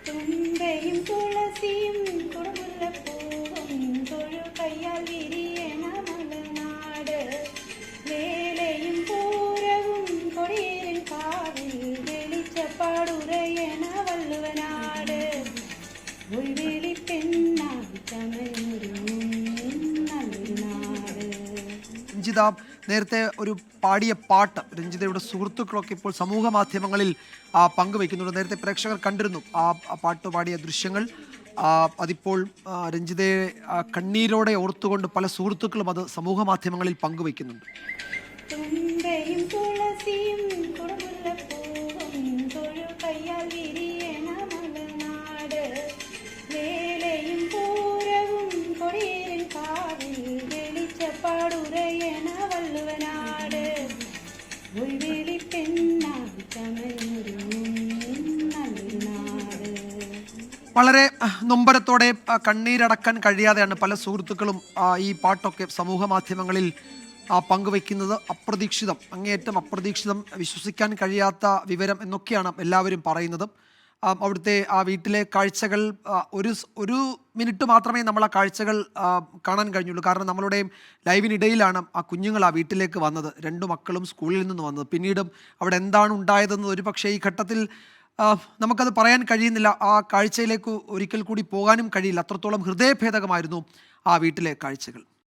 തുമ്പയും തുളസിയും കുടമുല്ലപ്പൂവും തൊഴു കയ്യാൽ വിരിയണ മലനാട് വേലയും പൂരവും കൊടിയേരിൻ കാവിൽ വെളിച്ചപ്പാടുരയണ വള്ളുവനാട് ഉൾവിളി പെണ്ണായി ചമയൊരുങ്ങും നല്ലൊരു നാട്. രഞ്ജിത നേരത്തെ ഒരു പാടിയ പാട്ട് രഞ്ജിതയുടെ സുഹൃത്തുക്കളൊക്കെ ഇപ്പോൾ സമൂഹ മാധ്യമങ്ങളിൽ പങ്കുവയ്ക്കുന്നുണ്ട്. നേരത്തെ പ്രേക്ഷകർ കണ്ടിരുന്നു ആ പാട്ട് പാടിയ ദൃശ്യങ്ങൾ. അതിപ്പോൾ രഞ്ജിതയെ കണ്ണീരോടെ ഓർത്തുകൊണ്ട് പല സുഹൃത്തുക്കളും അത് സമൂഹ മാധ്യമങ്ങളിൽ പങ്കുവയ്ക്കുന്നുണ്ട്. തുമ്പയും തുളസിയും കുടമുല്ലപ്പൂവും തൊഴു കയ്യാൽ വിരിയണ മലനാട് വേലയും പൂരവും കൊടിയേരിൻ കാവിൽ വെളിച്ചപ്പാടുരയണ വള്ളുവനാട് ഉൾവിളി പെണ്ണായി ചമയൊരുങ്ങും നല്ലൊരു നാട്. വളരെ നൊമ്പരത്തോടെ കണ്ണീരടക്കാൻ കഴിയാതെയാണ് പല സുഹൃത്തുക്കളും ഈ പാട്ടൊക്കെ സമൂഹ മാധ്യമങ്ങളിൽ പങ്കുവയ്ക്കുന്നത്. അപ്രതീക്ഷിതം, അങ്ങേയറ്റം അപ്രതീക്ഷിതം, വിശ്വസിക്കാൻ കഴിയാത്ത വിവരം എന്നൊക്കെയാണ് എല്ലാവരും പറയുന്നത്. അവിടുത്തെ ആ വീട്ടിലെ കാഴ്ചകൾ ഒരു മിനിറ്റ് മാത്രമേ നമ്മൾ ആ കാഴ്ചകൾ കാണാൻ കഴിഞ്ഞുള്ളൂ. കാരണം നമ്മളുടെ ലൈവിനിടയിലാണ് ആ കുഞ്ഞുങ്ങൾ ആ വീട്ടിലേക്ക് വന്നത്. 2 മക്കളും സ്കൂളിൽ നിന്ന് വന്നത്. പിന്നീടും അവിടെ എന്താണ് ഉണ്ടായതെന്ന് ഒരു പക്ഷേ ഈ ഘട്ടത്തിൽ നമുക്കത് പറയാൻ കഴിയുന്നില്ല. ആ കാഴ്ചയിലേക്ക് ഒരിക്കൽ കൂടി പോകാനും കഴിയില്ല. അത്രത്തോളം ഹൃദയഭേദകമായിരുന്നു ആ വീട്ടിലെ കാഴ്ചകൾ.